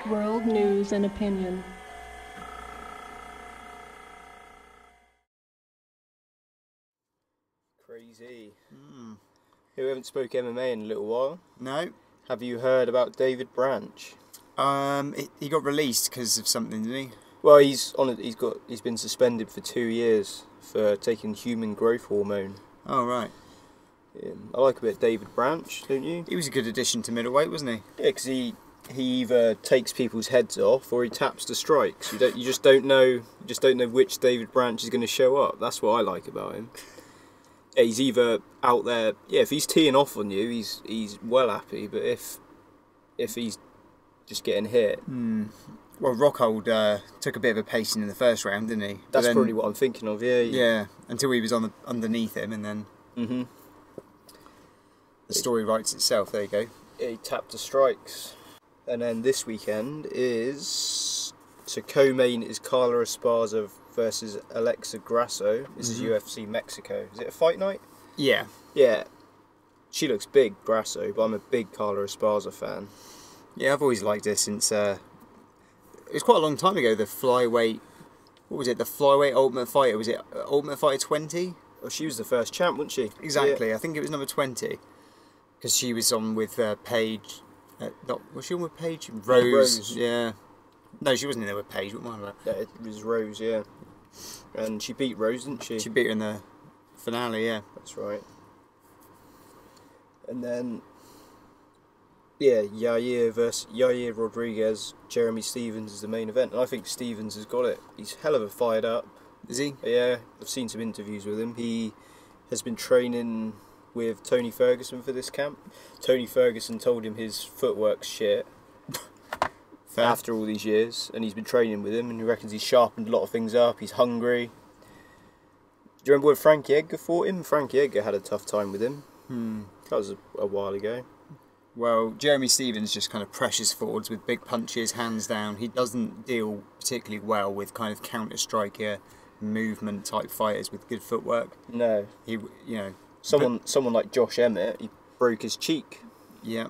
World news and opinion. Crazy. We haven't spoke MMA in a little while. No. Have you heard about David Branch? He got released because of something, didn't he? Well, he's been suspended for 2 years for taking human growth hormone. Oh, right. I like a bit of David Branch, don't you? He was a good addition to middleweight, wasn't he? Yeah, because he either takes people's heads off or he taps the strikes. You just don't know which David Branch is going to show up. That's what I like about him. Yeah, he's either out there. Yeah, if he's teeing off on you, he's well happy. But if he's just getting hit, Well, Rockhold took a bit of a pacing in the first round, didn't he? That's probably what I'm thinking of. Yeah. Yeah, until he was underneath him, and then the story writes itself. There you go. Yeah, he tapped the strikes. And then this weekend is co-main is Carla Esparza versus Alexa Grasso. This is UFC Mexico. Is it a fight night? Yeah. Yeah. She looks big, Grasso, but I'm a big Carla Esparza fan. Yeah, I've always liked her since it was quite a long time ago. The flyweight, what was it? The flyweight Ultimate Fighter. Was it Ultimate Fighter 20? Well, she was the first champ, wasn't she? Exactly. Yeah. I think it was number 20 because she was on with Paige. Was she on with Paige? Rose. Yeah. No, she wasn't in there with Paige. What am I on about? Yeah, it was Rose, yeah. And she beat Rose, didn't she? She beat her in the finale, yeah. That's right. And then, yeah, Yair Rodriguez, Jeremy Stevens is the main event. And I think Stevens has got it. He's hell of a fired up. Is he? Yeah, I've seen some interviews with him. He has been training with Tony Ferguson for this camp. Tony Ferguson told him his footwork's shit after all these years, and he's been training with him, and he reckons he's sharpened a lot of things up. He's hungry. Do you remember when Frankie Edgar fought him? Frankie Edgar had a tough time with him. That was a while ago. Well, Jeremy Stevens just kind of presses forwards with big punches, hands down. He doesn't deal particularly well with kind of counter-striker movement type fighters with good footwork. No. Someone like Josh Emmett, he broke his cheek. Yeah.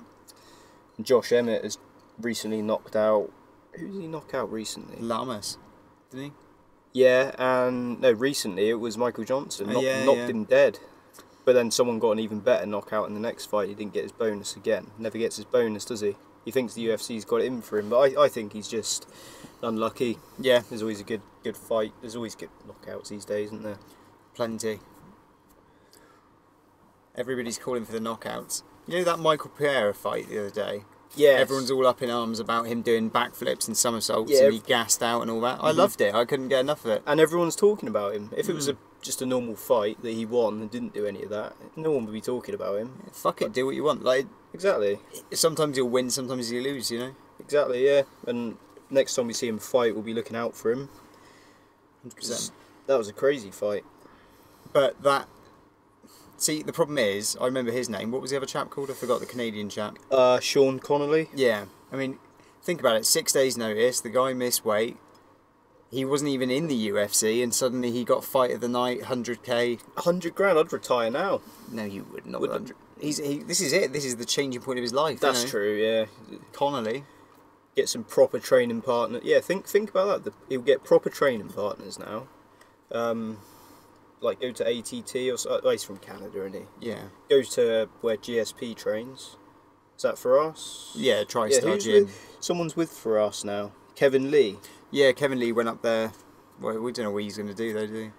And Josh Emmett has recently knocked out... Who did he knock out recently? Lamas, didn't he? Yeah, and no, recently it was Michael Johnson. Knocked him dead. But then someone got an even better knockout in the next fight. He didn't get his bonus again. Never gets his bonus, does he? He thinks the UFC's got it in for him, but I think he's just unlucky. Yeah. There's always a good fight. There's always good knockouts these days, isn't there? Plenty. Everybody's calling for the knockouts. You know that Michael Pereira fight the other day? Yeah. Everyone's all up in arms about him doing backflips and somersaults, Yeah. and he gassed out and all that. I loved it. I couldn't get enough of it. And everyone's talking about him. If it was just a normal fight that he won and didn't do any of that, no one would be talking about him. Fuck it, do what you want. Like, Exactly. sometimes you'll win, sometimes you lose, you know? Exactly, yeah. And next time we see him fight, we'll be looking out for him. 100%. That was a crazy fight. But that... See, the problem is, I remember his name. What was the other chap called? I forgot, the Canadian chap. Sean Connolly. Yeah. I mean, think about it. 6 days notice, the guy missed weight. He wasn't even in the UFC, and suddenly he got fight of the night, 100k. 100 grand, I'd retire now. No, you would not. Would- 100. This is it. This is the changing point of his life. That's you know? true, yeah. Connolly. Get some proper training partners. Yeah, think about that. He'll get proper training partners now. Like go to ATT or so. Oh, he's from Canada, isn't he? Yeah. Goes to where GSP trains. Is that for us? Yeah, TriStar who's Gym. Someone's with for us now. Kevin Lee. Yeah, Kevin Lee went up there. Well, we don't know what he's going to do though, do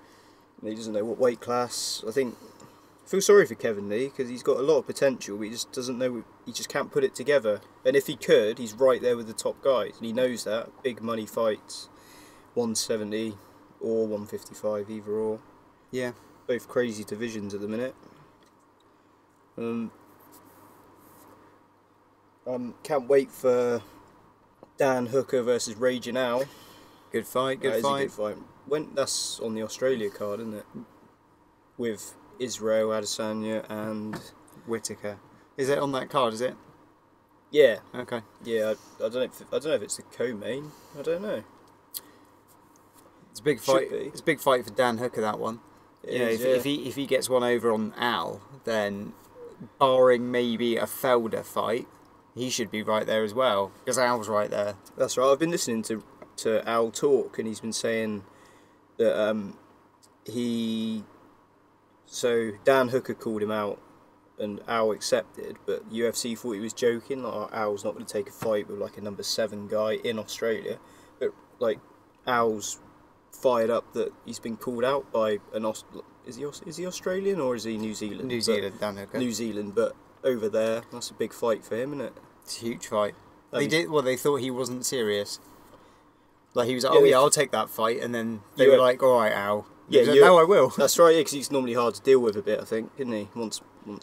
we? He doesn't know what weight class. I feel sorry for Kevin Lee because he's got a lot of potential, but he just doesn't know. He just can't put it together. And if he could, he's right there with the top guys, and he knows that. Big money fights, 170 or 155, either or. Yeah. Both crazy divisions at the minute. Can't wait for Dan Hooker versus Raging Al. Good fight, That good is a fight. good fight. That's on the Australia card, isn't it? With Israel Adesanya and Whittaker. Is it on that card, is it? yeah, Okay. yeah. I don't know if it's the co-main. I don't know. It's a big Should fight. be. It's a big fight for Dan Hooker, that one. It You know, is, if he gets one over on Al, then barring maybe a Felder fight, he should be right there as well, because Al's right there. That's right. I've been listening to Al talk, and he's been saying that so Dan Hooker called him out, and Al accepted, but UFC thought he was joking. Like, Al's not going to take a fight with like a number 7 guy in Australia, but like Al's fired up that he's been called out by is he Australian or is he New Zealand? New Zealand, Dan Hooker. New Zealand, but over there, that's a big fight for him, isn't it? It's a huge fight. They They thought he wasn't serious. Like, he was like, I'll take that fight, and then they were like, all right, Al. Yeah, like, no, I will. That's right, because he's normally hard to deal with a bit, I think, isn't he? Wants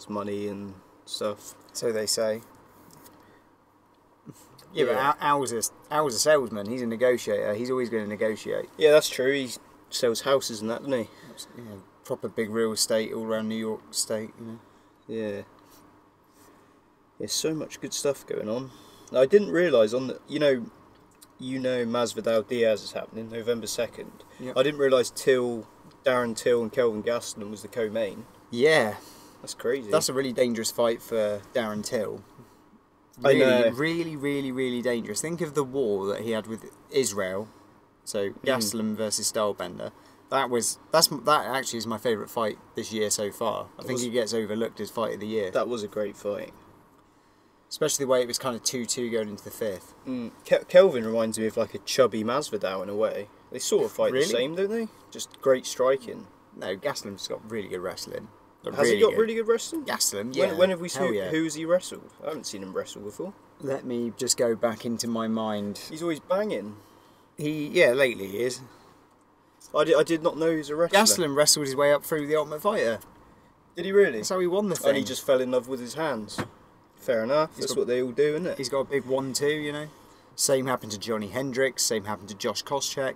money and stuff. So they say. Yeah, but Al's a salesman. He's a negotiator. He's always going to negotiate. Yeah, that's true. He sells houses and that, doesn't he? You know, proper big real estate all around New York State, you know. Yeah. There's so much good stuff going on. I didn't realise you know Masvidal Diaz is happening November 2nd. Yep. I didn't realise Darren Till and Kelvin Gastelum was the co-main. Yeah. That's crazy. That's a really dangerous fight for Darren Till. I know. Really, really, really dangerous. Think of the war that he had with Israel. So Gastelum versus Stylebender. That actually is my favourite fight this year so far. I think he gets overlooked as fight of the year. That was a great fight. Especially the way it was kind of 2-2 going into the 5th. Kelvin reminds me of like a chubby Masvidal in a way. They sort of fight the same, don't they? Just great striking. No, Gastelum's got really good wrestling. Has he got really good wrestling? Gastelum, yeah. When have we seen who has he wrestled? I haven't seen him wrestle before. Let me just go back into my mind. He's always banging. Lately he is. I did not know he was a wrestler. Gastelum wrestled his way up through the Ultimate Fighter. Did he really? That's how he won the thing. And he just fell in love with his hands. Fair enough. That's what they all do, isn't it? He's got a big 1-2, you know. Same happened to Johnny Hendricks. Same happened to Josh Koscheck.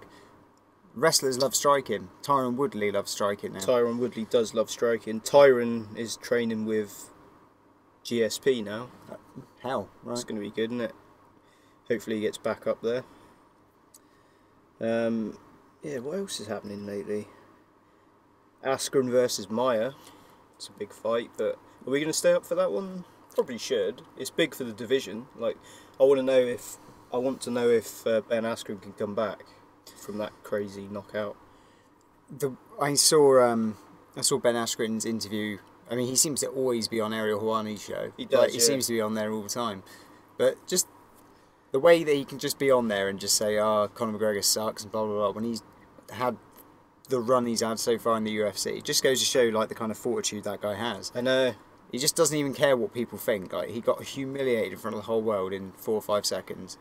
Wrestlers love striking. Tyron Woodley loves striking now. Tyron Woodley does love striking. Tyron is training with GSP now. Hell, right. It's going to be good, isn't it? Hopefully he gets back up there. Yeah, what else is happening lately? Askren versus Maia. It's a big fight, but are we going to stay up for that one? Probably should. It's big for the division. Like, I want to know if Ben Askren can come back from that crazy knockout. I saw Ben Askren's interview. I mean, he seems to always be on Ariel Helwani's show. He does. He seems to be on there all the time. But just the way that he can just be on there and just say, Conor McGregor sucks and blah blah blah, when he's had the run he's had so far in the UFC, it just goes to show like the kind of fortitude that guy has. I know. He just doesn't even care what people think. Like, he got humiliated in front of the whole world in 4 or 5 seconds.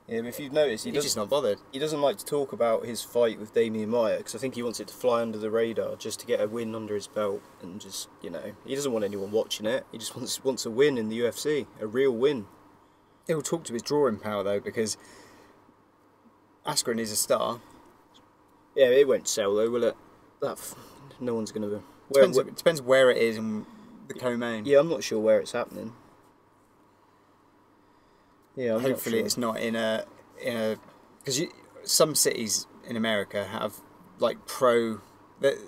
Yeah, but if you've noticed, he's just not bothered. He doesn't like to talk about his fight with Damian Maia because I think he wants it to fly under the radar just to get a win under his belt and just, you know, he doesn't want anyone watching it. He just wants a win in the UFC, a real win. He'll talk to his drawing power though, because Askren is a star. Yeah, it won't sell though, will it? No one's going to. It depends where it is and the co-main. Yeah, I'm not sure where it's happening. Yeah, hopefully it's not in a because some cities in America have like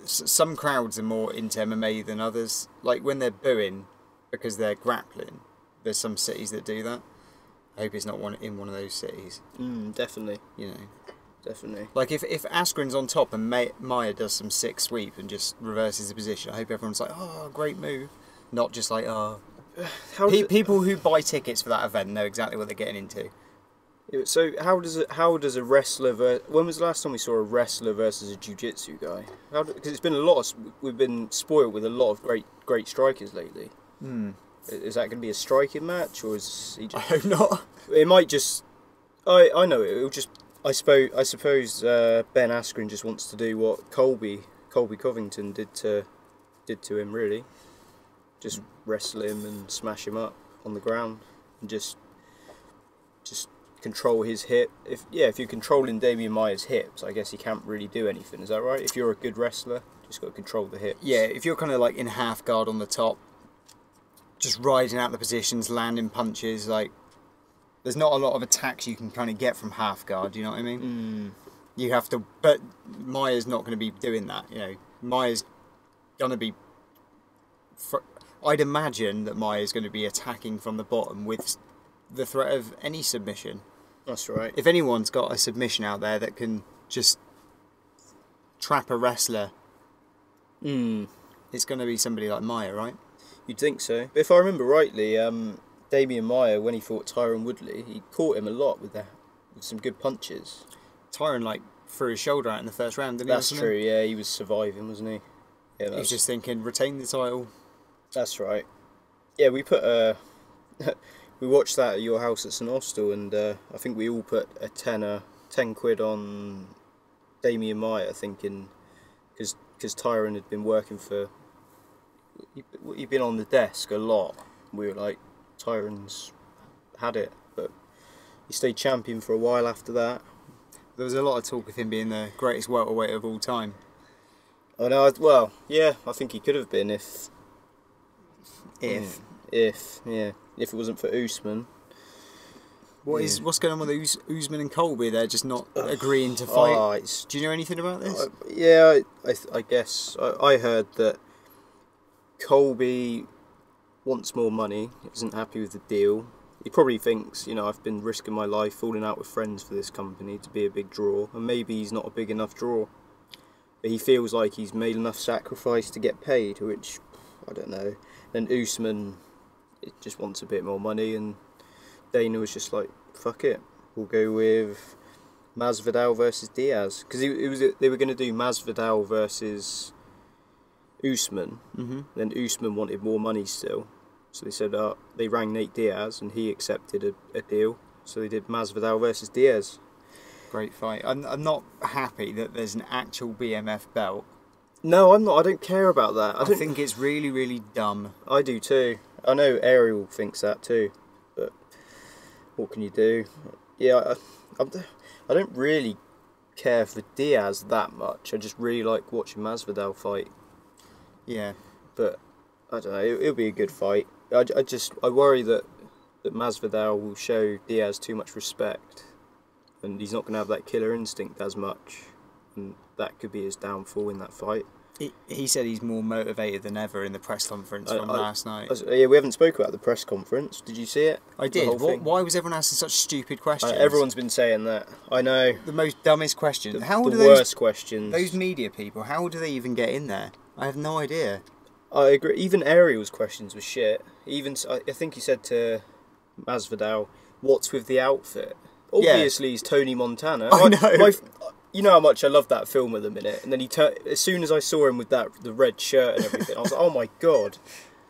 some crowds are more into MMA than others. Like when they're booing because they're grappling, there's some cities that do that. I hope it's not in one of those cities. Definitely. You know, definitely. Like if Askren's on top and Maia does some sick sweep and just reverses the position, I hope everyone's like, oh, great move, not just like, oh. People who buy tickets for that event know exactly what they're getting into. So how does a wrestler when was the last time we saw a wrestler versus a jiu-jitsu guy? Because it's been we've been spoiled with a lot of great strikers lately. Is that going to be a striking match, or is he just... I hope not. It might just... I know it'll just... I suppose Ben Askren just wants to do what Colby Covington did to him, really. Just wrestle him and smash him up on the ground and just control his hip. If you're controlling Damian Maia's hips, I guess he can't really do anything. Is that right? If you're a good wrestler, you just got to control the hips. Yeah, if you're kind of like in half guard on the top, just riding out the positions, landing punches, like there's not a lot of attacks you can kind of get from half guard. You know what I mean? You have to, but Maia's not going to be doing that. You know, Maia's going to be. I'd imagine that Maia's going to be attacking from the bottom with the threat of any submission. That's right. If anyone's got a submission out there that can just trap a wrestler, it's going to be somebody like Maia, right? You'd think so. But if I remember rightly, Damian Maia, when he fought Tyron Woodley, he caught him a lot with some good punches. Tyron, like, threw his shoulder out in the first round, didn't he? That's true, yeah, he was surviving, wasn't he? Yeah, he was just thinking, retain the title. That's right. Yeah, we put we watched that at your house at St Austell, and I think we all put a 10 quid on Damian Maia, thinking, because Tyron had been working he'd been on the desk a lot. We were like, Tyron's had it, but he stayed champion for a while after that. There was a lot of talk of him being the greatest welterweight of all time. Oh no, well, yeah, I think he could have been if it wasn't for Usman. What's going on with Usman and Colby? They're just not agreeing to fight. Do you know anything about this? Yeah, I guess I heard that Colby wants more money. Isn't happy with the deal. He probably thinks, I've been risking my life falling out with friends for this company to be a big draw, and maybe he's not a big enough draw. But he feels like he's made enough sacrifice to get paid, which, I don't know. Then Usman just wants a bit more money, and Dana was just like, fuck it, we'll go with Masvidal versus Diaz. Because they were going to do Masvidal versus Usman, then Usman wanted more money still. So they said, they rang Nate Diaz, and he accepted a deal. So they did Masvidal versus Diaz. Great fight. I'm not happy that there's an actual BMF belt. No, I'm not. I don't care about that. I think it's really, really dumb. I do too. I know Ariel thinks that too. But what can you do? Yeah, I don't really care for Diaz that much. I just really like watching Masvidal fight. Yeah. But I don't know. It'll be a good fight. I worry that Masvidal will show Diaz too much respect, and he's not going to have that killer instinct as much, and that could be his downfall in that fight. He said he's more motivated than ever in the press conference from last night. Yeah, we haven't spoken about the press conference. Did you see it? I did. Why was everyone asking such stupid questions? Everyone's been saying that. I know. The most dumbest questions. The worst questions. Those media people, how do they even get in there? I have no idea. I agree. Even Ariel's questions were shit. I think he said to Masvidal, "What's with the outfit?" Obviously, he's Tony Montana. I know. You know how much I love that film at the minute. And then as soon as I saw him with the red shirt and everything, I was like, "Oh my god!"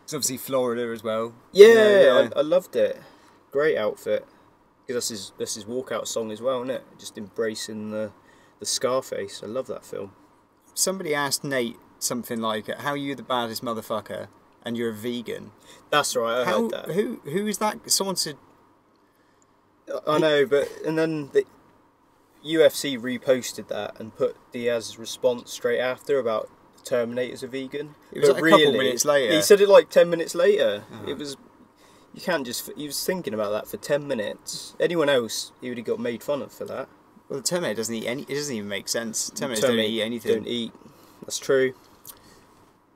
It's obviously Florida as well. Yeah. I loved it. Great outfit. Because that's his walkout song as well, isn't it? Just embracing the Scarface. I love that film. Somebody asked Nate something like, "How are you the baddest motherfucker? And you're a vegan." That's right, I heard that. Who is that? Someone said... I know, and then the UFC reposted that and put Diaz's response straight after about the Terminator's a vegan. It was like a couple minutes later. He said it like 10 minutes later. It was... You can't just... He was thinking about that for 10 minutes. Anyone else, he would have got made fun of for that. Well, the Terminator doesn't eat any... It doesn't even make sense. Terminators don't eat anything. Don't eat. That's true.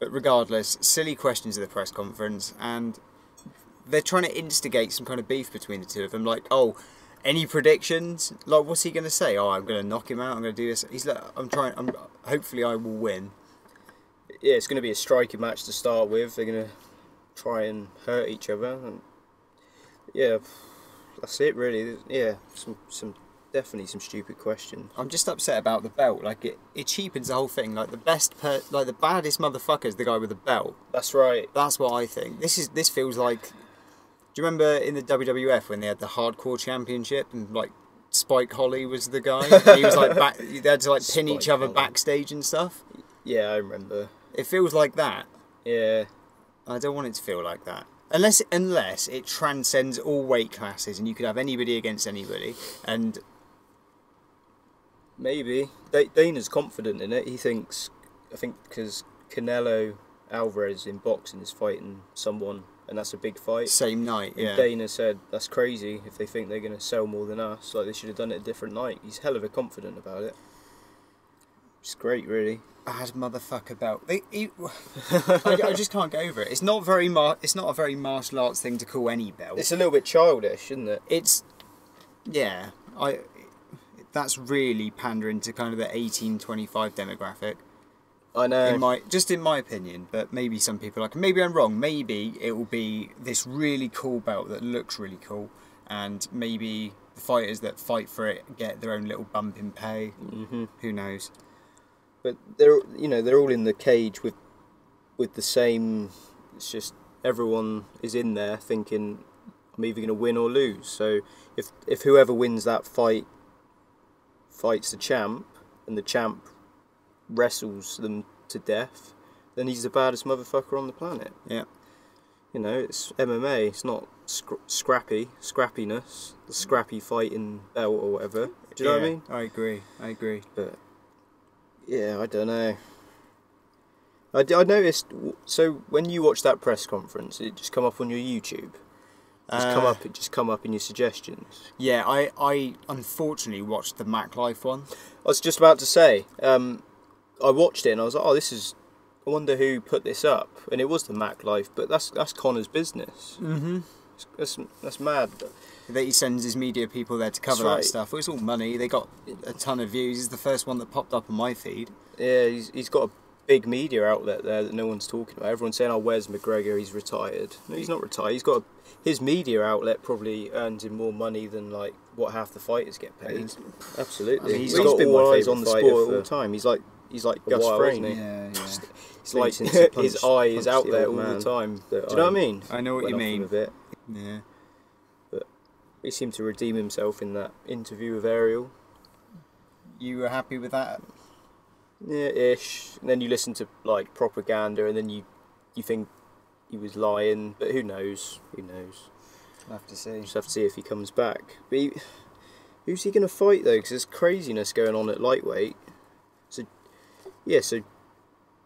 But regardless, silly questions at the press conference, and they're trying to instigate some kind of beef between the two of them. Like, any predictions? Like, what's he going to say? I'm going to knock him out. I'm going to do this. He's like, hopefully I will win. Yeah, it's going to be a striking match to start with. They're going to try and hurt each other. And yeah, that's it really. Yeah, definitely some stupid questions. I'm just upset about the belt. Like it cheapens the whole thing. Like the baddest motherfucker is the guy with the belt. That's right. That's what I think. This feels like. Do you remember in the WWF when they had the Hardcore Championship and like Spike Holly was the guy? And he was like they had to like pin each other backstage and stuff. Yeah, I remember. It feels like that. Yeah. I don't want it to feel like that. Unless it transcends all weight classes and you could have anybody against anybody and. Maybe. Dana's confident in it. He thinks, I think because Canelo Alvarez in boxing is fighting someone, and that's a big fight. Same night, yeah. And Dana said, that's crazy if they think they're going to sell more than us. Like, they should have done it a different night. He's hell of a confident about it. It's great, really. Bad motherfucker belt. I just can't get over it. It's not a very martial arts thing to call any belt. It's a little bit childish, isn't it? Yeah. That's really pandering to kind of the 18-25 demographic. I know. In my opinion, but maybe some people like. Maybe I'm wrong. Maybe it will be this really cool belt that looks really cool, and maybe the fighters that fight for it get their own little bump in pay. Mm-hmm. Who knows? But they're all in the cage with the same. It's just everyone is in there thinking, I'm either going to win or lose. So if whoever wins that fight fights the champ, and the champ wrestles them to death, then he's the baddest motherfucker on the planet. Yeah. It's MMA. It's not scrappiness, the scrappy fighting belt or whatever. Do you know what I mean? I agree. But yeah, I don't know. I noticed. So when you watch that press conference, it just come up on your YouTube. It just come up in your suggestions. Yeah, I unfortunately watched the Mac Life one. I was just about to say. I watched it and I was like, oh, I wonder who put this up. And it was the Mac Life, but that's Connor's business. Mm-hmm. That's mad. That he sends his media people there to cover that stuff. Well, it's all money. They got a ton of views. He's the first one that popped up on my feed. Yeah, he's got a big media outlet there that no one's talking about. Everyone's saying, oh, where's McGregor? He's retired. No, he's not retired. His media outlet probably earns him more money than like what half the fighters get paid. Absolutely. He's got all eyes on the sport all the time. He's like Gus Fring. Yeah. It's like his eye is out there all the time. Do you know what I mean? I know what you mean. A bit. Yeah. But he seemed to redeem himself in that interview with Ariel. You were happy with that? Yeah, ish. And then you listen to like propaganda, and then you think he was lying, but who knows? We'll have to see. Just have to see if he comes back. But who's he going to fight though? Because there's craziness going on at lightweight. So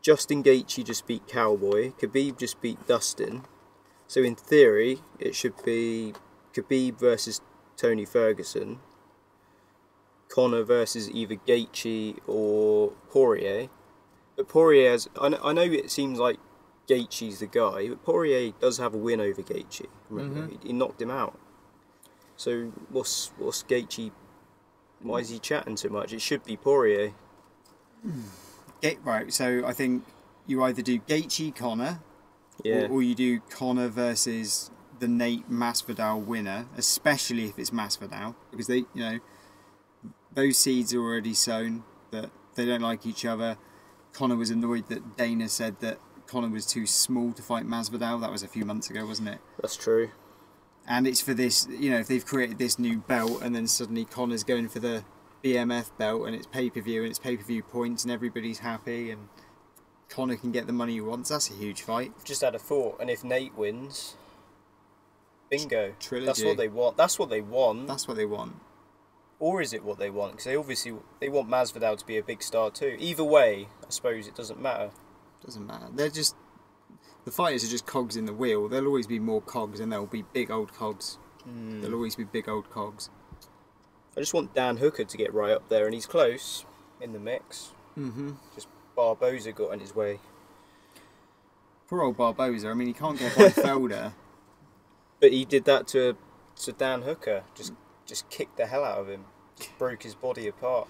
Justin Gaethje just beat Cowboy. Khabib just beat Dustin. So in theory, it should be Khabib versus Tony Ferguson. Conor versus either Gaethje or Poirier. But Poirier I know it seems like Gaethje's the guy, but Poirier does have a win over Gaethje. Remember, he knocked him out. So what's Gaethje? Why is he chatting so much? It should be Poirier. Right. So I think you either do Gaethje Conor, or you do Conor versus the Nate Masvidal winner, especially if it's Masvidal, because those seeds are already sown that they don't like each other. Conor was annoyed that Dana said that Conor was too small to fight Masvidal. That was a few months ago, wasn't it? That's true. And it's for this, if they've created this new belt and then suddenly Conor's going for the BMF belt and it's pay-per-view and it's pay-per-view points and everybody's happy and Conor can get the money he wants, that's a huge fight. I've just had a thought, and if Nate wins, bingo. Trilogy. That's what they want. That's what they want. Or is it what they want? Because they want Masvidal to be a big star too. Either way, I suppose it doesn't matter. Doesn't matter. The fighters are just cogs in the wheel. There'll always be more cogs, and there'll be big old cogs. There'll always be big old cogs. I just want Dan Hooker to get right up there, and he's close in the mix. Mm-hmm. Just Barboza got in his way. Poor old Barboza. I mean, he can't get by Felder. But he did that to Dan Hooker. Just kicked the hell out of him. Just broke his body apart.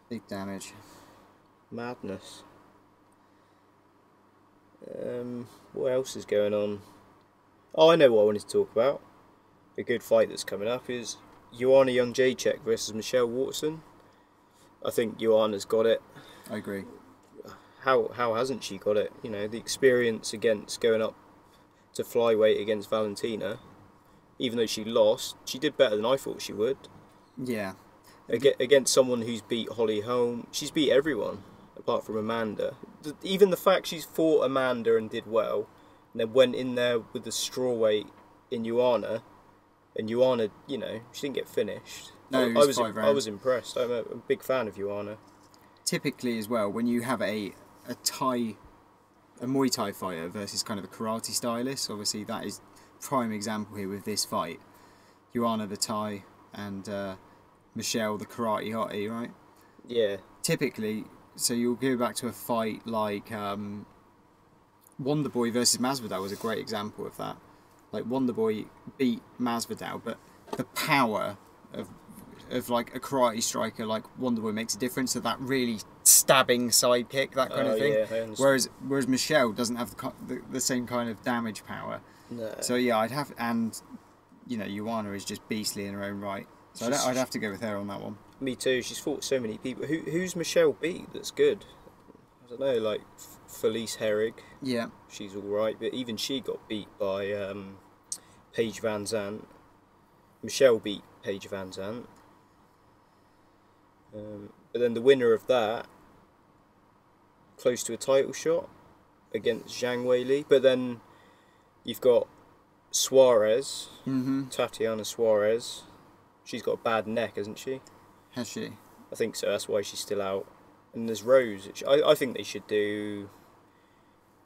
Big damage. Madness. What else is going on? Oh, I know what I wanted to talk about. A good fight that's coming up is Joanna Jędrzejczyk versus Michelle Waterson. I think Joanna's got it. I agree. How hasn't she got it? The experience against going up to flyweight against Valentina. Even though she lost, she did better than I thought she would. Yeah. Against someone who's beat Holly Holm. She's beat everyone, apart from Amanda. Even the fact she's fought Amanda and did well, and then went in there with the strawweight in Joanna, and Joanna, she didn't get finished. No, I was impressed. I'm a big fan of Joanna. Typically as well, when you have a Muay Thai fighter versus kind of a karate stylist, obviously that is prime example here with this fight. Joanna the Thai and Michelle the karate hottie, right? Yeah. typically, so you'll go back to a fight like Wonderboy versus Masvidal was a great example of that. Like Wonderboy beat Masvidal, but the power of like a karate striker like Wonderboy makes a difference. So that really stabbing side kick, that kind of thing. Yeah, whereas Michelle doesn't have the same kind of damage power. No. So yeah, I'd have, and you know, Joanna is just beastly in her own right. So I'd have to go with her on that one. Me too. She's fought so many people. Who's Michelle beat that's good? I don't know, like Felice Herrig. Yeah. She's all right, but even she got beat by Paige Van Zandt. Michelle beat Paige Van Zandt. But then the winner of that, close to a title shot against Zhang Weili. But then you've got Suarez, Tatiana Suarez. She's got a bad neck, hasn't she? Has she? I think so. That's why she's still out. And there's Rose. I think they should do.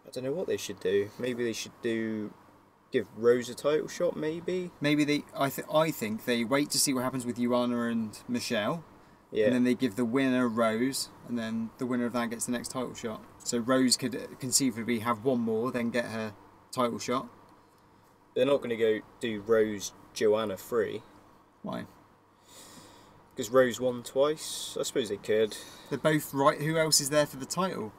I don't know what they should do. Maybe they should give Rose a title shot. Maybe. Maybe I think they wait to see what happens with Joanna and Michelle. Yeah. And then they give the winner Rose, and then the winner of that gets the next title shot. So Rose could conceivably have one more, then get her title shot. They're not going to go do Rose Joanna 3. Why? Because Rose won twice. I suppose they could. They're both right. Who else is there for the title?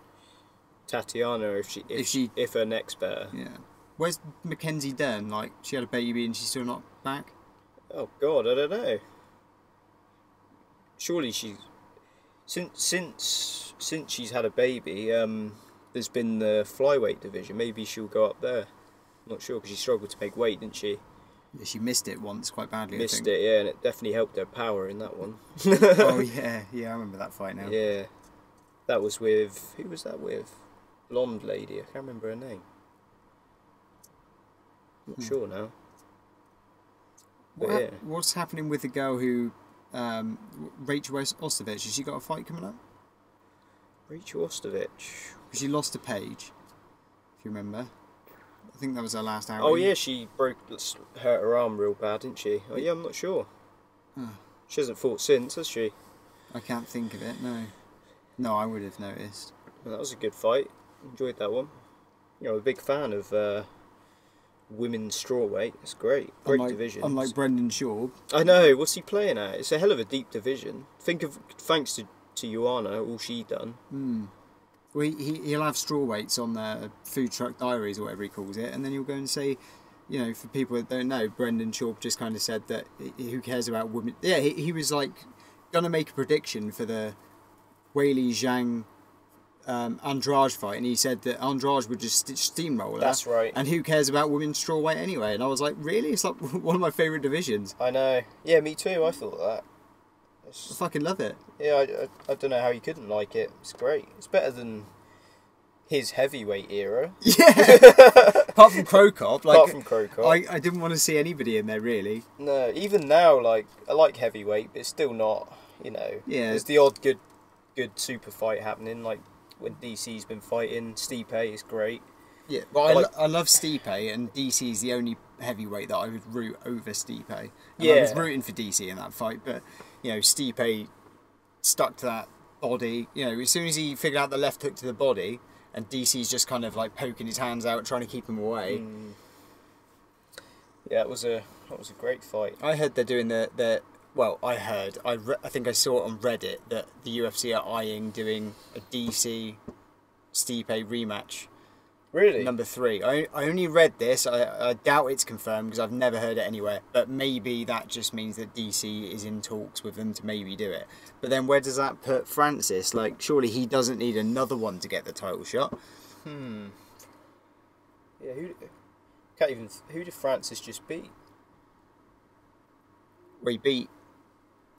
Tatiana, if her neck's better. Yeah. Where's Mackenzie Dern? Like, she had a baby and she's still not back. Oh God, I don't know. Surely she's since she's had a baby. There's been the flyweight division. Maybe she'll go up there. I'm not sure because she struggled to make weight, didn't she? Yeah, she missed it once quite badly. Missed it, yeah, and it definitely helped her power in that one. Oh yeah, I remember that fight now. Yeah, that was with, who was that with? Blonde lady, I can't remember her name. Not sure now. But yeah. What's happening with the girl who, Rachel Ostovich? Has she got a fight coming up? Rachel Ostovich. She lost to Paige, if you remember. I think that was her last outing. Oh yeah, she hurt her arm real bad, didn't she? Oh yeah, I'm not sure. She hasn't fought since, has she? I can't think of it, no. No, I would have noticed. Well, that was a good fight. Enjoyed that one. You know, I'm a big fan of women's strawweight. It's great. Great division. Unlike Brendan Schaub. I know. What's he playing at? It's a hell of a deep division. Thanks to Joanna, all she done. Well, he'll have strawweights on the Food Truck Diaries or whatever he calls it, and then he'll go and say, you know, for people that don't know, Brendan Schaub just kind of said that who cares about women. Yeah, he was like going to make a prediction for the Weili Zhang Andrade fight, and he said that Andrade would just steamroll her. That's right. And who cares about women's strawweight anyway? And I was like, really? It's like one of my favourite divisions. I know. Yeah, me too. I thought that. I fucking love it. Yeah, I don't know how you couldn't like it. It's great. It's better than his heavyweight era. Yeah. Apart from Krokop. I didn't want to see anybody in there, really. No, even now, like, I like heavyweight, but it's still not, you know. Yeah. There's the odd good super fight happening, like when DC's been fighting. Stipe is great. Yeah, well, I love Stipe, and DC is the only heavyweight that I would root over Stipe. And yeah. I was rooting for DC in that fight, but, you know, Stipe stuck to that body. You know, as soon as he figured out the left hook to the body, and DC's just kind of like poking his hands out, trying to keep him away. Yeah, that was a great fight. I heard they're doing I think I saw it on Reddit that the UFC are eyeing doing a DC Stipe rematch. Really? Number 3. I only read this. I doubt it's confirmed because I've never heard it anywhere. But maybe that just means that DC is in talks with them to maybe do it. But then where does that put Francis? Like, surely he doesn't need another one to get the title shot. Yeah, who did Francis just beat? Well, he beat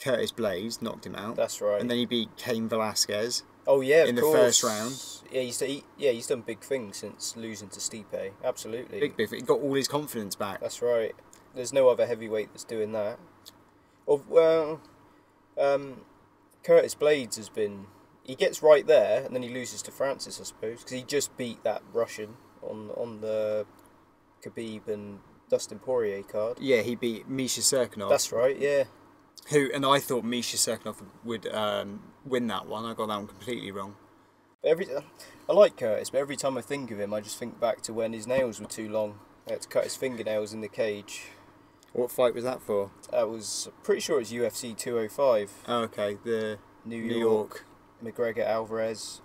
Curtis Blaze, knocked him out. That's right. And then he beat Cain Velasquez. Oh yeah, in the first round. Yeah, he's done big things since losing to Stipe. Absolutely. Big. He got all his confidence back. That's right. There's no other heavyweight that's doing that. Well, Curtis Blades has been. He gets right there, and then he loses to Francis, I suppose, because he just beat that Russian on the Khabib and Dustin Poirier card. Yeah, he beat Misha Serkinov. That's right. Yeah. And I thought Misha Serkinov would win that one. I got that one completely wrong. I like Curtis, but every time I think of him, I just think back to when his nails were too long. He had to cut his fingernails in the cage. What fight was that for? Pretty sure it was UFC 205. Oh, okay, the New York. McGregor Alvarez.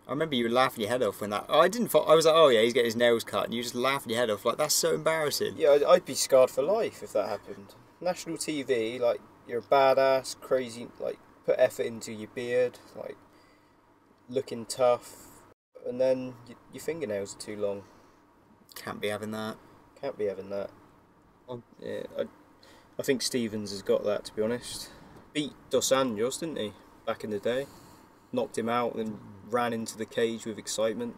I remember you were laughing your head off when that. I didn't. I was like, oh yeah, he's getting his nails cut, and you just laughing your head off. Like, that's so embarrassing. Yeah, I'd be scarred for life if that happened. National TV, like, you're a badass, crazy, like, put effort into your beard, like, looking tough, and then your fingernails are too long. Can't be having that. Can't be having that. Yeah, I think Stevens has got that, to be honest. Beat Dos Anjos, didn't he, back in the day? Knocked him out and ran into the cage with excitement.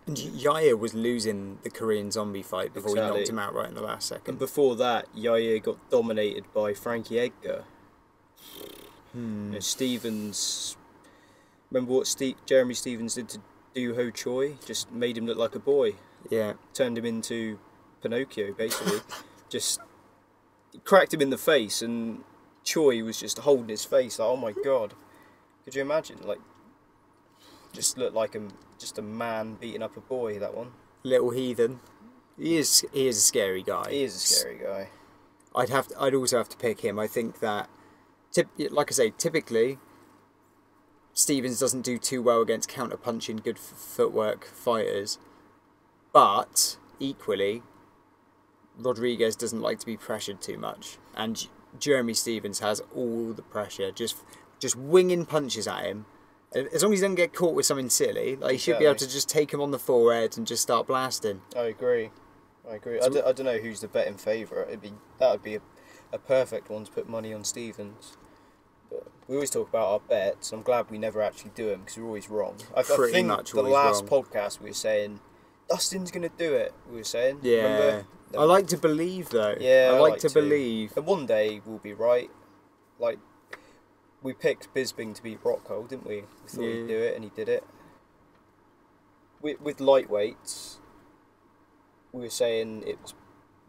And Yair was losing the Korean zombie fight before he knocked him out right in the last second. And before that, Yair got dominated by Frankie Edgar. You know, Stevens... Remember what Jeremy Stevens did to Doo Ho Choi? Just made him look like a boy. Yeah. Turned him into Pinocchio, basically. Just cracked him in the face, and Choi was just holding his face like, oh my god. Could you imagine? Like, just looked like just a man beating up a boy, that one. Little heathen. He is a scary guy. He is a scary guy. I'd also have to pick him. I think that, like I say, typically Stevens doesn't do too well against counter-punching, good footwork fighters. But, equally, Rodriguez doesn't like to be pressured too much. And Jeremy Stevens has all the pressure, just winging punches at him. As long as he doesn't get caught with something silly, like, he should be able to just take him on the forehead and just start blasting. I agree. I don't know who's the betting favourite. That would be a perfect one to put money on Stevens. But we always talk about our bets. I'm glad we never actually do them because we're always wrong. I think the last podcast we were saying Dustin's going to do it. We were saying. Yeah. Remember? I like to believe though. Yeah, I like to believe. And one day we'll be right. Like, we picked Bisping to beat Rockhold, didn't we? We thought he'd do it, and he did it. With lightweights, we were saying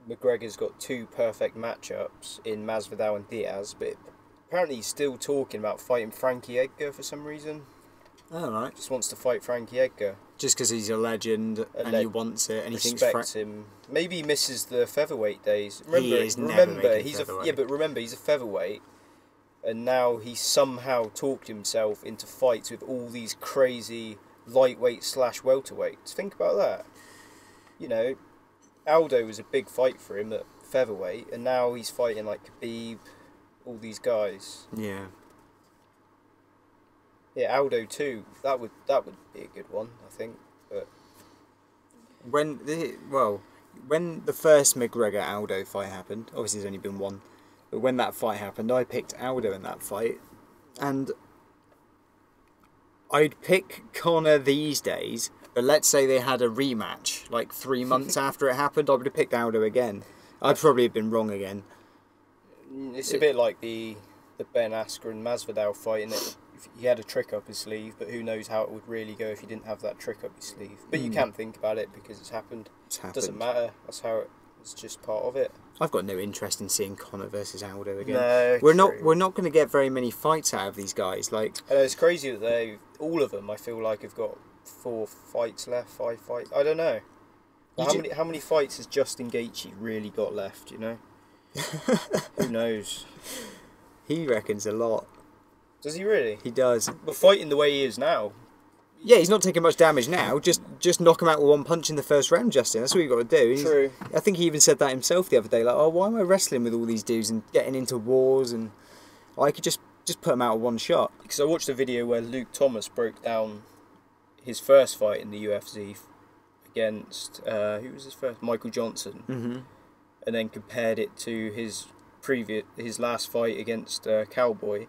McGregor's got 2 perfect matchups in Masvidal and Diaz, but apparently he's still talking about fighting Frankie Edgar for some reason. Oh, right. Just wants to fight Frankie Edgar. Just because he's a legend and he wants it, and he thinks respects him. Maybe he misses the featherweight days. Remember, he's a featherweight. And now he somehow talked himself into fights with all these crazy lightweight / welterweights. Think about that. You know, Aldo was a big fight for him at featherweight, and now he's fighting like Khabib, all these guys. Yeah. Yeah, Aldo too. That would be a good one, I think. But when the first McGregor Aldo fight happened, obviously there's only been one. But when that fight happened, I picked Aldo in that fight. And I'd pick Conor these days, but let's say they had a rematch, like 3 months after it happened, I would have picked Aldo again. I'd probably have been wrong again. It's a bit like the Ben Askren and Masvidal fight, in that he had a trick up his sleeve, but who knows how it would really go if he didn't have that trick up his sleeve. But you can't think about it because it's happened. It doesn't matter. That's how it's just part of it. I've got no interest in seeing Conor versus Aldo again. No, we're not going to get very many fights out of these guys. Like, I know, it's crazy that all of them, I feel like, have got 4 fights left, 5 fights. I don't know. How many fights has Justin Gaethje really got left? You know, who knows? He reckons a lot. Does he really? He does. But fighting the way he is now. Yeah, he's not taking much damage now. Just knock him out with 1 punch in the first round, Justin. That's what you've got to do. True. I think he even said that himself the other day. Like, oh, why am I wrestling with all these dudes and getting into wars? And I could just put him out with 1 shot. Because I watched a video where Luke Thomas broke down his first fight in the UFC against who was his first? Michael Johnson. Mm-hmm. And then compared it to his last fight against Cowboy,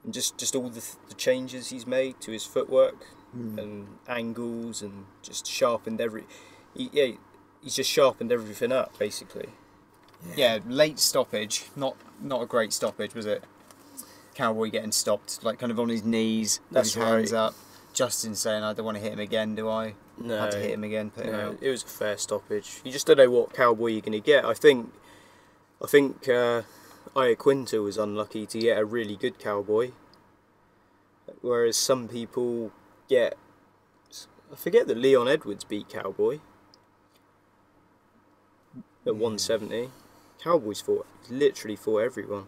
and just all the changes he's made to his footwork. And angles, and just sharpened he's just sharpened everything up, basically. Yeah, late stoppage, not a great stoppage, was it? Cowboy getting stopped, like kind of on his knees, with his hands up. Justin saying, I don't want to hit him again, do I? No. Had to hit him again, put him out. It was a fair stoppage. You just don't know what Cowboy you're going to get. I think Iaquinta was unlucky to get a really good Cowboy. Whereas some people get... I forget that Leon Edwards beat Cowboy at 170. Cowboy's literally fought everyone.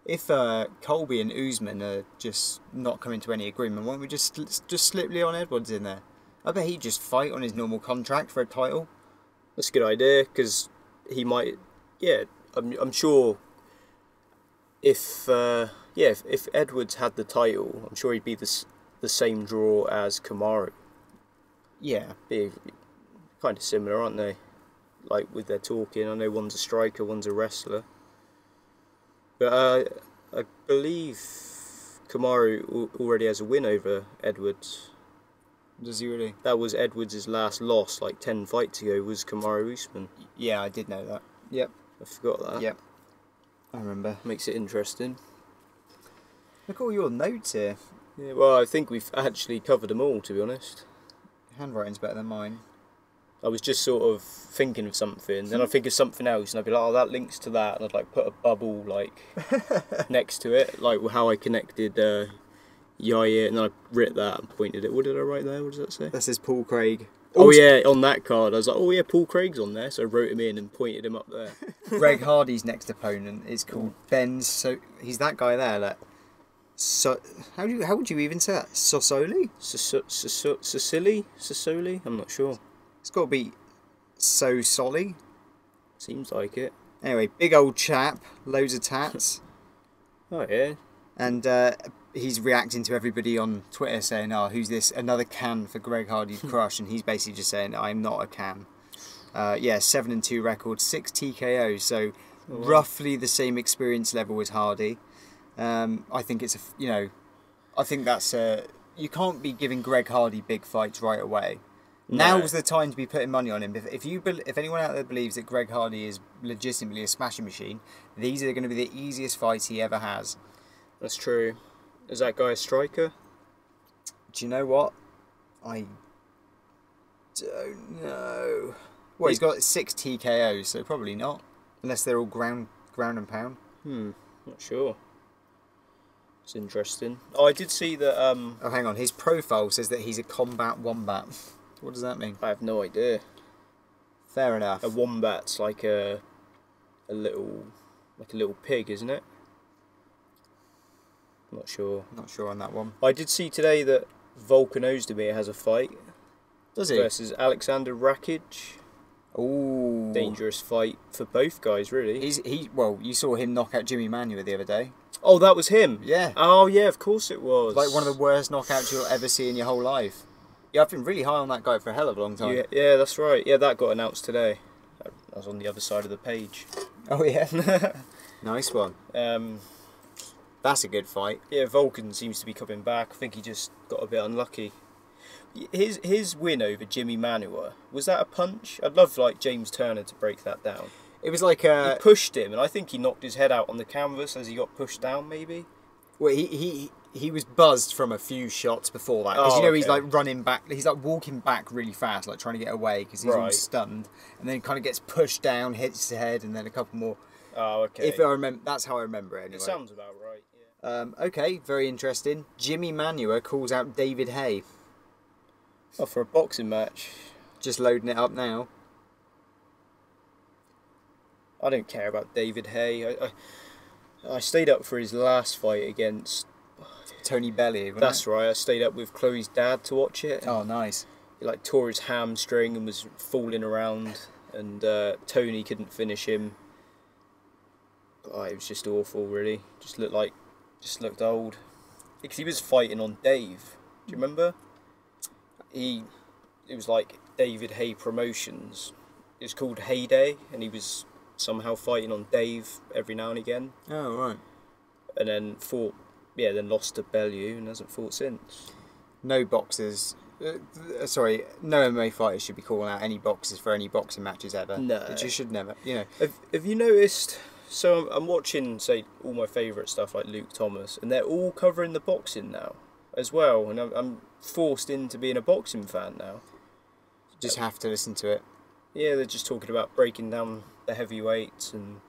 If Colby and Usman are just not coming to any agreement, why don't we just slip Leon Edwards in there? I bet he'd just fight on his normal contract for a title. That's a good idea, because he might... Yeah, I'm sure if Edwards had the title, I'm sure he'd be the same draw as Kamaru. Yeah. Be kind of similar, aren't they? Like, with their talking. I know one's a striker, one's a wrestler. But I believe Kamaru already has a win over Edwards. Does he really? That was Edwards' last loss, like 10 fights ago, was Kamaru Usman. Yeah, I did know that. Yep. I forgot that. Yep. I remember. Makes it interesting. Look at all your notes here. Yeah, well, I think we've actually covered them all, to be honest. Handwriting's better than mine. I was just sort of thinking of something, then I'd think of something else, and I'd be like, oh, that links to that, and I'd like put a bubble like next to it, like how I connected Yair, and then I writ that and pointed it. What did I write there? What does that say? That says Paul Craig. Oh yeah, on that card, I was like, oh yeah, Paul Craig's on there, so I wrote him in and pointed him up there. Greg Hardy's next opponent is called Ben. So he's that guy there. That. So how would you even say that? Sosoli? Sicily? I'm not sure. It's got to be Sosoli. Seems like it. Anyway, big old chap, loads of tats. Oh yeah. And he's reacting to everybody on Twitter saying, oh, who's this? Another can for Greg Hardy to crush. And he's basically just saying, I'm not a can. 7-2 record, 6 TKOs. So roughly the same experience level as Hardy. I think it's I think that's you can't be giving Greg Hardy big fights right away. No. Now's the time to be putting money on him. If anyone out there believes that Greg Hardy is legitimately a smashing machine, these are going to be the easiest fights he ever has. That's true. Is that guy a striker? Do you know what? I don't know. Well, he's got 6 TKOs, so probably not, unless they're all ground and pound. Not sure. It's interesting. Oh, I did see that... Oh, hang on. His profile says that he's a combat wombat. What does that mean? I have no idea. Fair enough. A wombat's like a little pig, isn't it? Not sure. Not sure on that one. I did see today that Volkan Ozdemir has a fight. Does he? Versus Alexander Rakic. Ooh. Dangerous fight for both guys, really. Well, you saw him knock out Jimmy Manuwa the other day. Oh, that was him? Yeah. Oh, yeah, of course it was. Like one of the worst knockouts you'll ever see in your whole life. Yeah, I've been really high on that guy for a hell of a long time. Yeah, that's right. Yeah, that got announced today. I was on the other side of the page. Oh, yeah. Nice one. That's a good fight. Yeah, Volkan seems to be coming back. I think he just got a bit unlucky. His win over Jimmy Manuwa, was that a punch? I'd love James Turner to break that down. It was like he pushed him, and I think he knocked his head out on the canvas as he got pushed down, maybe. Well, he was buzzed from a few shots before that, because he's like running back, he's like walking back really fast, like trying to get away because he's all stunned, and then kind of gets pushed down, hits his head, and then a couple more. Oh, okay. If I remember, that's how I remember it. Anyway. It sounds about right. Yeah. Okay, very interesting. Jimmy Manuwa calls out David Haye. Oh, for a boxing match. Just loading it up now. I don't care about David Haye. I stayed up for his last fight against Tony Bellew. That's right. I stayed up with Chloe's dad to watch it. Oh, nice. He tore his hamstring and was falling around, and Tony couldn't finish him. Oh, it was just awful, really. Just looked old. Because he was fighting on Dave. Do you remember? It was like David Haye Promotions. It was called Heyday, and he was somehow fighting on Dave every now and again. Oh, right. And then then lost to Bellew and hasn't fought since. No boxers, no MMA fighters should be calling out any boxers for any boxing matches ever. No. It just should never, Have you noticed, so I'm watching, say, all my favourite stuff like Luke Thomas, and they're all covering the boxing now as well, and I'm forced into being a boxing fan now. You just have to listen to it. Yeah, they're just talking about breaking down the heavyweights, and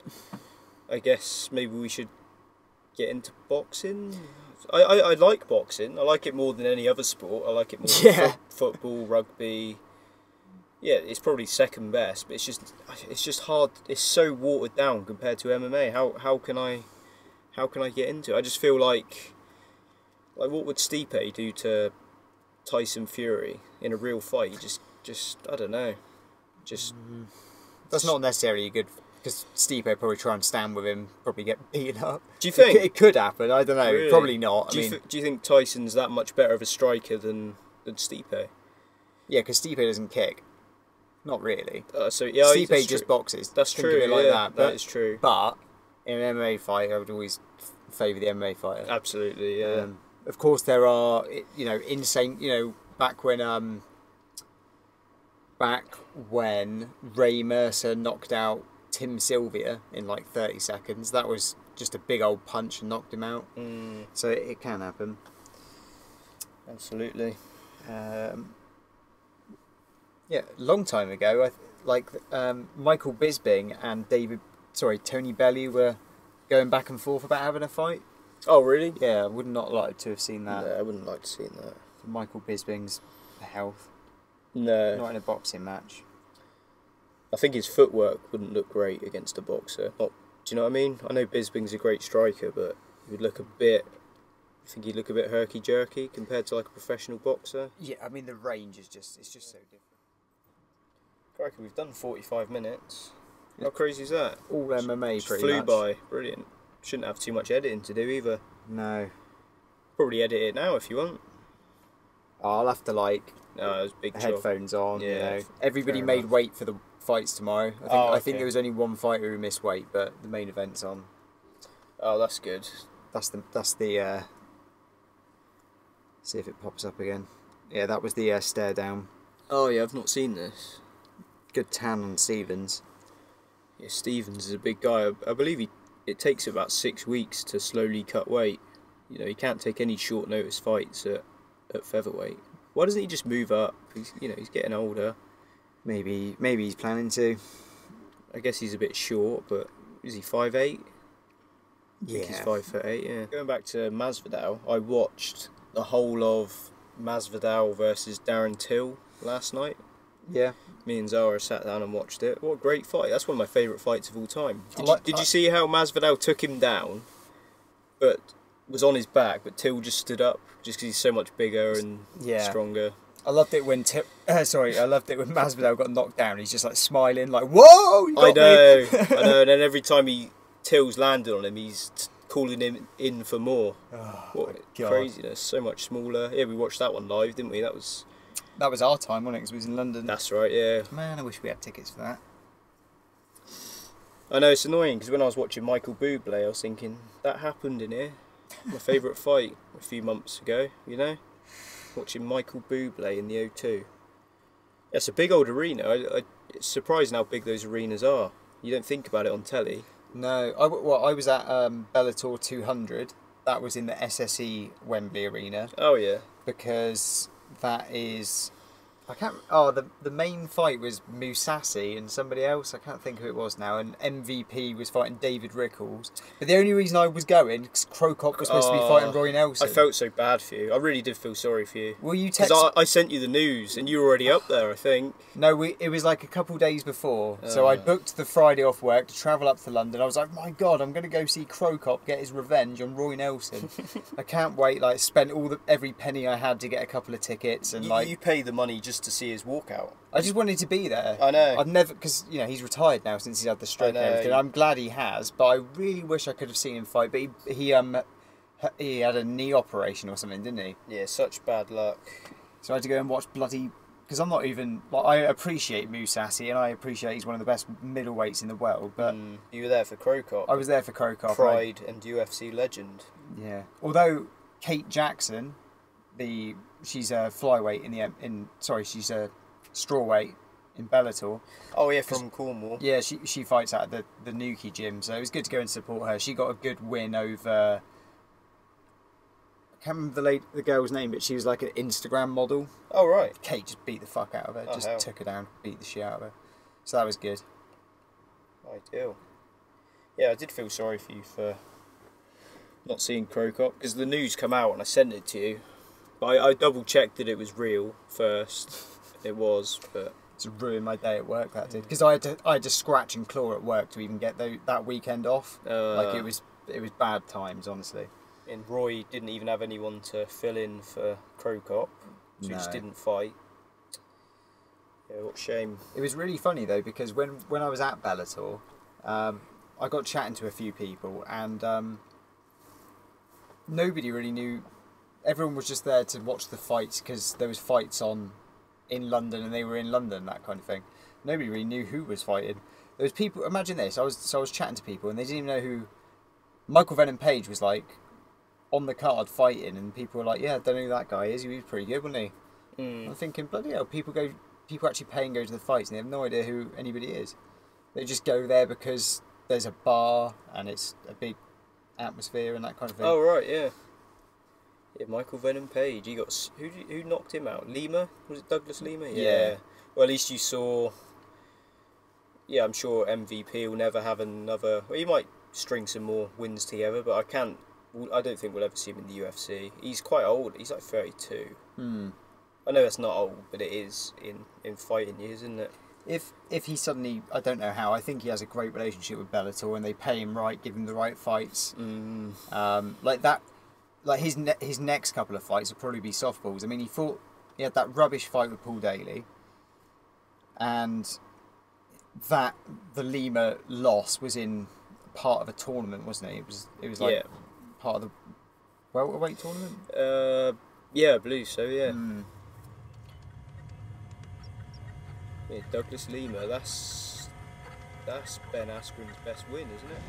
I guess maybe we should get into boxing? I like boxing. I like it more than any other sport. I like it more than football, rugby. Yeah, it's probably second best, but it's just hard. It's so watered down compared to MMA. How can I get into it? I just feel like what would Stipe do to Tyson Fury in a real fight? You just I don't know. That's not necessarily good, because Stipe would probably try and stand with him, probably get beaten up. Do you think it could happen? I don't know. Really? Probably not. Do you think Tyson's that much better of a striker than Stipe? Yeah, because Stipe doesn't kick. Not really. So yeah, Stipe just boxes. That's Think true. of it like that. That is true. But in an MMA fight, I would always favour the MMA fighter. Absolutely, yeah. Of course, there are insane. Back when Ray Mercer knocked out Tim Sylvia in like 30 seconds, that was just a big old punch and knocked him out. So it can happen. Absolutely. Yeah, long time ago, Michael Bisping and Tony Bellew were going back and forth about having a fight. Oh, really? Yeah, I would not like to have seen that. No, I wouldn't like to see that. For Michael Bisping's health. No. Not in a boxing match. I think his footwork wouldn't look great against a boxer. Do you know what I mean? I know Bisping's a great striker, but he would look a bit... I think he'd look a bit herky-jerky compared to like a professional boxer. Yeah, I mean the range is just so different. Crikey, we've done 45 minutes. How crazy is that? All MMA just pretty flew much. by. Brilliant. Shouldn't have too much editing to do either. No. Probably edit it now if you want. I'll have to No, it was a big job. headphones on. Yeah, Everybody fair made enough. weight for the fights tomorrow. I think there was only one fighter who missed weight, but the main event's on. Oh, that's good. That's the. See if it pops up again. Yeah, that was the stare down. Oh yeah, I've not seen this. Good tan on Stevens. Yeah, Stevens is a big guy. I believe it takes about 6 weeks to slowly cut weight. You know, he can't take any short notice fights at featherweight. Why doesn't he just move up? He's getting older. Maybe he's planning to. I guess he's a bit short, but is he 5'8"? I think he's 5'8". Yeah. Going back to Masvidal, I watched the whole of Masvidal versus Darren Till last night. Yeah. Me and Zara sat down and watched it. What a great fight. That's one of my favourite fights of all time. Did you see how Masvidal took him down, but was on his back, but Till just stood up just because he's so much bigger and stronger? I loved it when Masvidal got knocked down. He's just like smiling, like, whoa! I know. And then every time Till's landed on him, he's calling him in for more. Oh, what craziness! So much smaller. Yeah, we watched that one live, didn't we? That was our time, wasn't it? Because we was in London. That's right. Yeah. Man, I wish we had tickets for that. I know, it's annoying because when I was watching Michael Bublé, I was thinking that happened in here. My favourite fight a few months ago. Watching Michael Bublé in the O2. Yeah, it's a big old arena. It's surprising how big those arenas are. You don't think about it on telly. No, I was at Bellator 200. That was in the SSE Wembley Arena. Oh yeah. Because that is... the main fight was Mousasi and somebody else. I can't think who it was now. And MVP was fighting David Rickles. But the only reason I was going, because Crocop was supposed to be fighting Roy Nelson. I felt so bad for you. I really did feel sorry for you. Well, you Because I sent you the news and you were already up there, I think. No, it was like a couple days before. So I booked the Friday off work to travel up to London. I was like, my God, I'm going to go see Crocop get his revenge on Roy Nelson. I can't wait. Like, spent every penny I had to get a couple of tickets. And you pay the money just to see his walkout. I just wanted to be there. I know. I've never, because he's retired now since he's had the stroke and everything. I'm glad he has, but I really wish I could have seen him fight. But he had a knee operation or something, didn't he? Yeah, such bad luck. So I had to go and watch bloody. Because I'm not even I appreciate Mousasi and I appreciate he's one of the best middleweights in the world. But you were there for Crocop. I was there for Crocop. Pride and UFC legend. Yeah. Although Kate Jackson, she's a flyweight she's a strawweight in Bellator. Oh yeah, from Cornwall. Yeah, she fights at the Nuki gym, so it was good to go and support her. She got a good win over. I can't remember the girl's name, but she was like an Instagram model. Oh right. Kate just beat the fuck out of her. Hell. Took her down, beat the shit out of her. So that was good. Ideal. Yeah, I did feel sorry for you for not seeing Crow Cop, because the news come out and I sent it to you. But I double checked that it was real first. It was, but It's ruined my day at work, that did, because I had to scratch and claw at work to even get that weekend off. Like it was bad times, honestly. And Roy didn't even have anyone to fill in for Crow Cop, so he just didn't fight. Yeah, what a shame. It was really funny though, because when I was at Bellator, I got chatting to a few people, and nobody really knew. Everyone was just there to watch the fights because there was fights on in London, and they were in London, that kind of thing. Nobody really knew who was fighting. There was people. Imagine this. I was chatting to people, and they didn't even know who Michael Venom Page was, like, on the card fighting, and people were like, "Yeah, I don't know who that guy is. He was pretty good, wasn't he?" I'm thinking, bloody hell, people actually pay and go to the fights, and they have no idea who anybody is. They just go there because there's a bar and it's a big atmosphere and that kind of thing. Oh right, yeah. Yeah, Michael Venom Page. He got who knocked him out? Lima? Was it Douglas Lima? Yeah. Well, at least you saw. Yeah, I'm sure MVP will never have another. Well, he might string some more wins together, but I don't think we'll ever see him in the UFC. He's quite old. He's like 32. I know that's not old, but it is in fighting years, isn't it? If he suddenly, I don't know how, I think he has a great relationship with Bellator, and they pay him right, give him the right fights. Like that. Like his next couple of fights will probably be softballs. I mean, he had that rubbish fight with Paul Daly, and the Lima loss was in part of a tournament, wasn't it? It was like part of the welterweight tournament. Yeah, I believe so. Yeah. Yeah, Douglas Lima. That's Ben Askren's best win, isn't it?